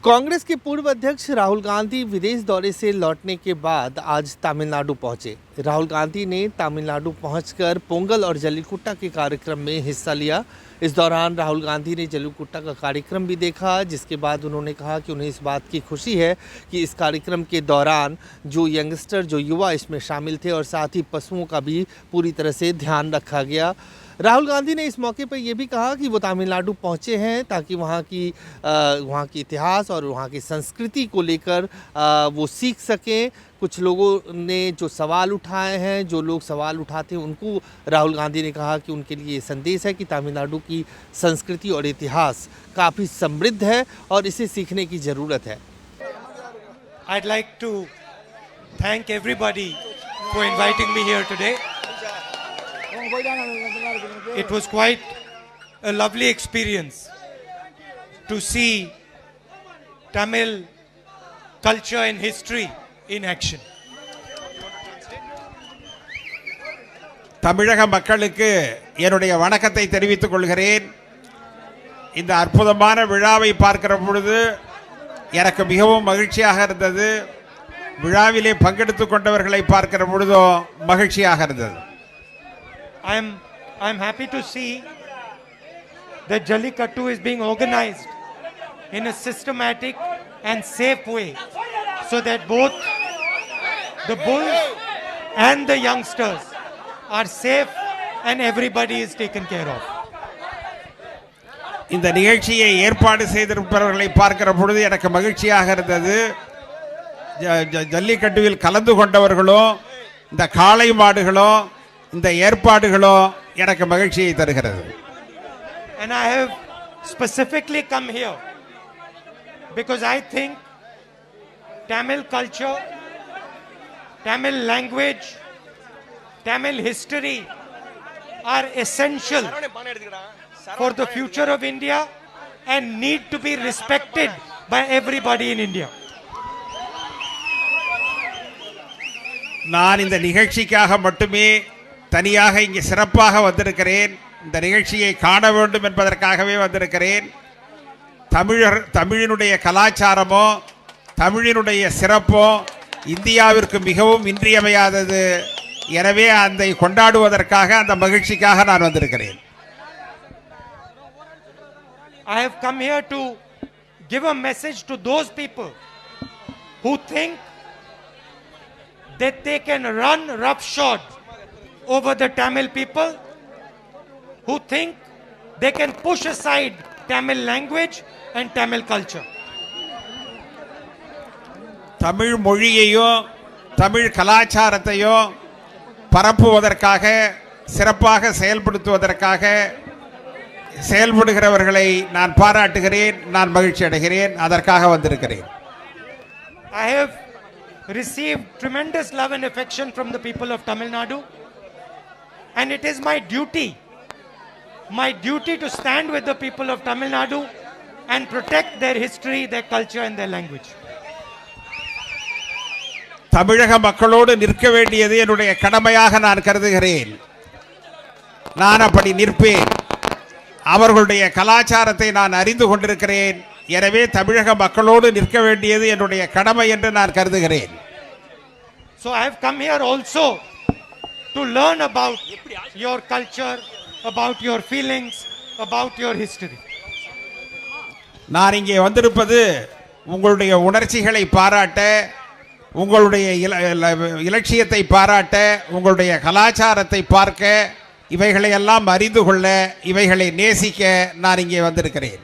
कांग्रेस के पूर्व अध्यक्ष राहुल गांधी विदेश दौरे से लौटने के बाद आज तमिलनाडु पहुंचे। राहुल गांधी ने तमिलनाडु पहुंचकर पोंगल और जल्लीकुट्टा के कार्यक्रम में हिस्सा लिया। इस दौरान राहुल गांधी ने जल्लीकुट्टा का कार्यक्रम भी देखा, जिसके बाद उन्होंने कहा कि उन्हें इस बात की खुशी है कि इस कार्यक्रम के दौरान जो यंगस्टर, जो युवा इसमें शामिल थे और साथ ही पशुओं का भी पूरी तरह से ध्यान रखा गया। राहुल गांधी ने इस मौके पर यह भी कहा कि वो तमिलनाडु पहुंचे हैं ताकि वहाँ की इतिहास और वहाँ की संस्कृति को लेकर वो सीख सकें। कुछ लोगों ने जो सवाल उठाए हैं, जो लोग सवाल उठाते हैं, उनको राहुल गांधी ने कहा कि उनके लिए ये संदेश है कि तमिलनाडु की संस्कृति और इतिहास काफ़ी समृद्ध है और इसे सीखने की ज़रूरत है। I'd like to thank everybody for inviting me here today. It was quite a lovely experience to see Tamil culture and history in action. தமிழக மக்களுக்கு என்னுடைய வணக்கத்தை தெரிவித்துக் கொள்கிறேன். இந்த அற்புதமான விழாவை பார்க்கிற பொழுது எனக்கு மிகவும் மகிழ்ச்சியாக இருந்தது. விழாவிலே பங்கெடுத்துக் கொண்டவர்களை பார்க்கிற பொழுதோ மகிழ்ச்சியாக இருந்தது. I'm happy to see that Jallikattu is being organized in a systematic and safe way so that both the bulls and the youngsters are safe and everybody is taken care of. இந்த நிகழ்ச்சியை ஏற்பாடு செய்திருப்பவர்களை பார்க்கிற பொழுது எனக்கு மகிழ்ச்சியாக இருந்தது. ஜல்லிக்கட்டுவில் கலந்து கொண்டவர்களோ, இந்த காளை மாடுகளோ, இந்த ஏற்பாடுகளோ எனக்கு மகிழ்ச்சியை தருகிறது. And I have specifically come here because I think Tamil culture, Tamil language, Tamil history are essential for the future of India and need to be respected by everybody in India. நான் இந்த நிகழ்ச்சிக்காக மட்டுமே தனியாக இங்கே சிறப்பாக வந்திருக்கிறேன். இந்த நிகழ்ச்சியை காண வேண்டும் என்பதற்காகவே வந்திருக்கிறேன். தமிழினுடைய கலாச்சாரமோ, தமிழினுடைய சிறப்போ இந்தியாவிற்கு மிகவும் இன்றியமையாதது. எனவே அதை கொண்டாடுவதற்காக, அந்த மகிழ்ச்சிக்காக நான் வந்திருக்கிறேன். I have come here to give a message to those people who think that they can run roughshod over the Tamil people, who think they can push aside Tamil language and Tamil culture. Tamil மொழியையோ Tamil கலாச்சாரத்தையோ பரப்புவதற்காக, சிறப்பாக செயல்படுத்துவதற்காக செயல்படுகிறவர்களை நான் பாராட்டுகிறேன், நான் மகிழ்ச்சி அடைகிறேன். அதற்காக வந்திருக்கிறேன். I have received tremendous love and affection from the people of Tamil Nadu, and it is my duty to stand with the people of Tamil Nadu and protect their history, their culture and their language. தமிழக மக்களோடு நிற்க வேண்டியது என்னுடைய கடமையாக நான் கருதுகிறேன். நான் அப்படி நிற்பேன். அவர்களுடைய கலாச்சாரத்தை நான் அறிந்து கொண்டிருக்கிறேன். எனவே தமிழக மக்களோடு நிற்க வேண்டியது என்னுடைய கடமை என்று நான் கருதுகிறேன். So I have come here also to learn about your culture, about your feelings, about your history. நான் இங்கே வந்திருப்பது உங்களுடைய உணர்ச்சிகளை பாராட்ட, உங்களுடைய இலட்சியத்தை பாராட்ட, உங்களுடைய கலாச்சாரத்தை பார்க்க, இவைகளை எல்லாம் அறிந்து கொள்ள, இவைகளை நேசிக்க நான் இங்கே வந்திருக்கிறேன்.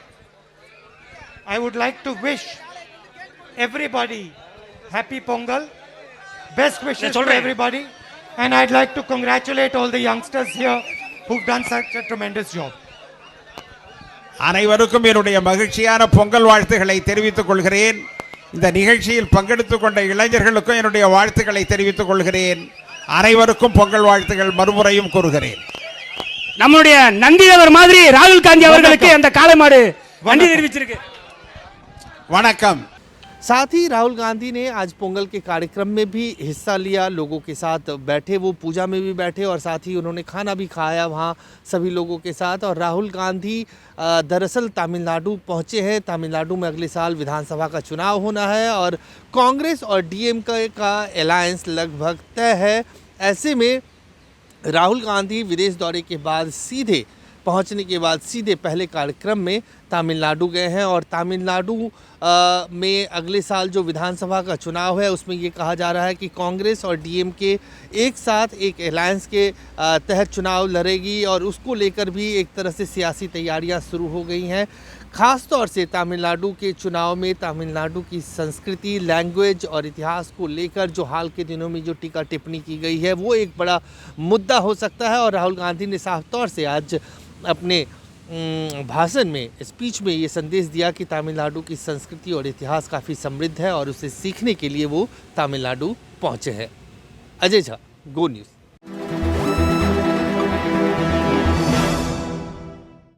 I would like to wish everybody happy Pongal, best wishes to everybody, and I'd like to congratulate all the youngsters here who've done such a tremendous job. அனைவருக்கும் என்னுடைய மகிழ்ச்சியான பொங்கல் வாழ்த்துக்களை தெரிவித்துக் கொள்கிறேன். இந்த நிகழ்ச்சியில் பங்கெடுத்துக் கொண்ட இளைஞர்களுக்கும் என்னுடைய வாழ்த்துக்களை தெரிவித்துக் கொள்கிறேன். அனைவருக்கும் பொங்கல் வாழ்த்துக்கள் மறுமுறையும் கூறுகிறேன். நம்முடைய நந்திதேவர் மாதிரி ராகுல் காந்தி அவர்களுக்கு அந்த காளை மாடு நன்றி தெரிவிச்சிருக்கு. வணக்கம். साथ ही राहुल गांधी ने आज पोंगल के कार्यक्रम में भी हिस्सा लिया, लोगों के साथ बैठे, वो पूजा में भी बैठे और साथ ही उन्होंने खाना भी खाया वहाँ सभी लोगों के साथ। और राहुल गांधी दरअसल तमिलनाडु पहुँचे हैं। तमिलनाडु में अगले साल विधानसभा का चुनाव होना है और कांग्रेस और डीएमके का अलायंस लगभग तय है। ऐसे में राहुल गांधी विदेश दौरे के बाद पहुंचने के बाद सीधे पहले कार्यक्रम में तमिलनाडु गए हैं और तमिलनाडु में अगले साल जो विधानसभा का चुनाव है उसमें ये कहा जा रहा है कि कांग्रेस और डीएमके एक साथ एक अलायंस के तहत चुनाव लड़ेगी और उसको लेकर भी एक तरह से सियासी तैयारियां शुरू हो गई हैं। ख़ास तौर से तमिलनाडु के चुनाव में तमिलनाडु की संस्कृति, लैंग्वेज और इतिहास को लेकर जो हाल के दिनों में जो टीका टिप्पणी की गई है वो एक बड़ा मुद्दा हो सकता है। और राहुल गांधी ने साफ तौर से आज अपने भाषण में, स्पीच में ये संदेश दिया कि तमिलनाडु की संस्कृति और इतिहास काफ़ी समृद्ध है और उसे सीखने के लिए वो तमिलनाडु पहुँचे हैं। अजय झा, गो न्यूज़।